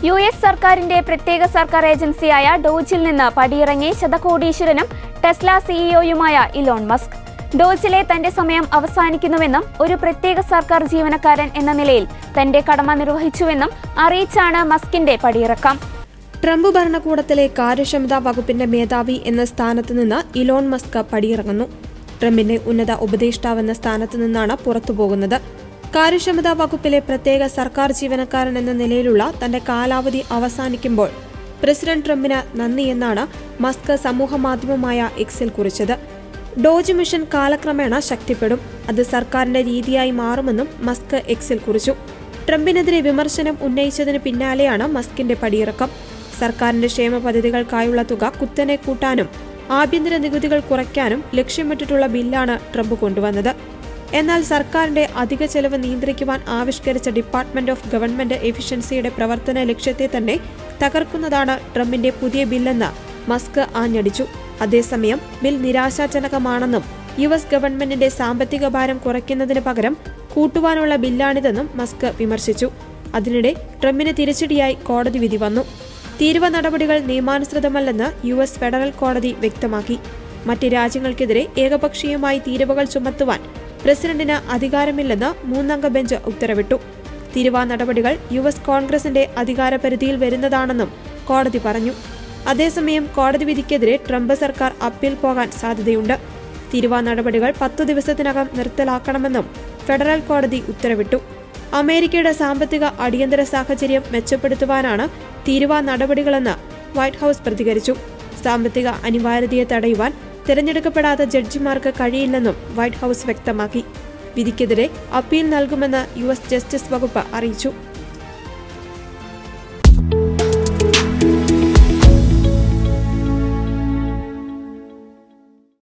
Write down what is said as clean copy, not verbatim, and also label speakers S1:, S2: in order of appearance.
S1: US സർക്കാരിന്റെ പ്രത്യേക സർക്കാർ ഏജൻസിയായ ഡോജിൽ നിന്ന് പടിയിറങ്ങി ശതകോടീശ്വരനും ടെസ്ല സിഇഒയുമായ ഇലോൺ മസ്ക്. ഡോജിലെ തന്റെ സമയം അവസാനിക്കുന്നുവെന്നും ഒരു പ്രത്യേക സർക്കാർ ജീവനക്കാരൻ എന്ന നിലയിൽ തന്റെ കടമ നിർവഹിച്ചുവെന്നും അറിയിച്ചാണ് മസ്കിന്റെ പടിയിറക്കം.
S2: ട്രംപ് ഭരണകൂടത്തിലെ കാര്യക്ഷമതാ വകുപ്പിന്റെ മേധാവി എന്ന സ്ഥാനത്ത് നിന്ന് ഇലോൺ മസ്ക് പടിയിറങ്ങുന്നു. ട്രംപിന്റെ ഉന്നത ഉപദേഷ്ടാവെന്ന സ്ഥാനത്ത് നിന്നാണ് പുറത്തുപോകുന്നത്. കാര്യക്ഷമതാ വകുപ്പിലെ പ്രത്യേക സർക്കാർ ജീവനക്കാരൻ എന്ന നിലയിലുള്ള തന്റെ കാലാവധി അവസാനിക്കുമ്പോൾ പ്രസിഡന്റ് ട്രംപിന് നന്ദിയെന്നാണ് മസ്ക് സമൂഹമാധ്യമമായ എക്സിൽ കുറിച്ചത്. ഡോജ് മിഷൻ കാലക്രമേണ ശക്തിപ്പെടും, അത് സർക്കാരിന്റെ രീതിയായി മാറുമെന്നും മസ്ക് എക്സിൽ കുറിച്ചു. ട്രംപിനെതിരെ വിമർശനം ഉന്നയിച്ചതിന് പിന്നാലെയാണ് മസ്കിന്റെ പടിയിറക്കം. സർക്കാരിന്റെ ക്ഷേമ പദ്ധതികൾക്കായുള്ള തുക കുത്തനെ കൂട്ടാനും ആഭ്യന്തര നികുതികൾ കുറയ്ക്കാനും ലക്ഷ്യമിട്ടിട്ടുള്ള ബില്ലാണ് ട്രംപ് കൊണ്ടുവന്നത്. എന്നാൽ സർക്കാരിന്റെ അധിക ചെലവ് നിയന്ത്രിക്കുവാൻ ആവിഷ്കരിച്ച ഡിപ്പാർട്ട്മെന്റ് ഓഫ് ഗവൺമെന്റ് എഫിഷ്യൻസിയുടെ പ്രവർത്തന ലക്ഷ്യത്തെ തന്നെ തകർക്കുന്നതാണ് ട്രംപിന്റെ പുതിയ ബില്ലെന്ന് മസ്ക് ആഞ്ഞടിച്ചു. അതേസമയം ബിൽ നിരാശാജനകമാണെന്നും യുഎസ് ഗവൺമെന്റിന്റെ സാമ്പത്തിക ഭാരം കുറയ്ക്കുന്നതിന് പകരം കൂട്ടുവാനുള്ള ബില്ലാണിതെന്നും മസ്ക് വിമർശിച്ചു. അതിനിടെ ട്രംപിന് തിരിച്ചടിയായി കോടതി വിധി വന്നു. തീരുവ നടപടികൾ നിയമാനുസൃതമല്ലെന്ന് യുഎസ് ഫെഡറൽ കോടതി വ്യക്തമാക്കി. മറ്റ് രാജ്യങ്ങൾക്കെതിരെ ഏകപക്ഷീയമായി തീരുവകൾ ചുമത്തുവാൻ പ്രസിഡന്റിന് അധികാരമില്ലെന്ന് 3-അംഗ ബെഞ്ച് ഉത്തരവിട്ടു. തീരുവ നടപടികൾ യുഎസ് കോൺഗ്രസിന്റെ അധികാരപരിധിയിൽ വരുന്നതാണെന്നും കോടതി പറഞ്ഞു. അതേസമയം കോടതി വിധിക്കെതിരെ ട്രംപ് സർക്കാർ അപ്പീൽ പോകാൻ സാധ്യതയുണ്ട്. തീരുവ നടപടികൾ 10 ദിവസത്തിനകം നിർത്തലാക്കണമെന്നും ഫെഡറൽ കോടതി ഉത്തരവിട്ടു. അമേരിക്കയുടെ സാമ്പത്തിക അടിയന്തര സാഹചര്യം മെച്ചപ്പെടുത്തുവാനാണ് തീരുവ നടപടികളെന്ന് വൈറ്റ് ഹൌസ് പ്രതികരിച്ചു. സാമ്പത്തിക അനിവാര്യതയെ തടയുവാൻ തിരഞ്ഞെടുക്കപ്പെടാത്ത ജഡ്ജിമാർക്ക് കഴിയില്ലെന്നും വൈറ്റ് ഹൌസ് വ്യക്തമാക്കി. വിധിക്കെതിരെ അപ്പീൽ നൽകുമെന്ന് യുഎസ് ജസ്റ്റിസ് വകുപ്പ് അറിയിച്ചു.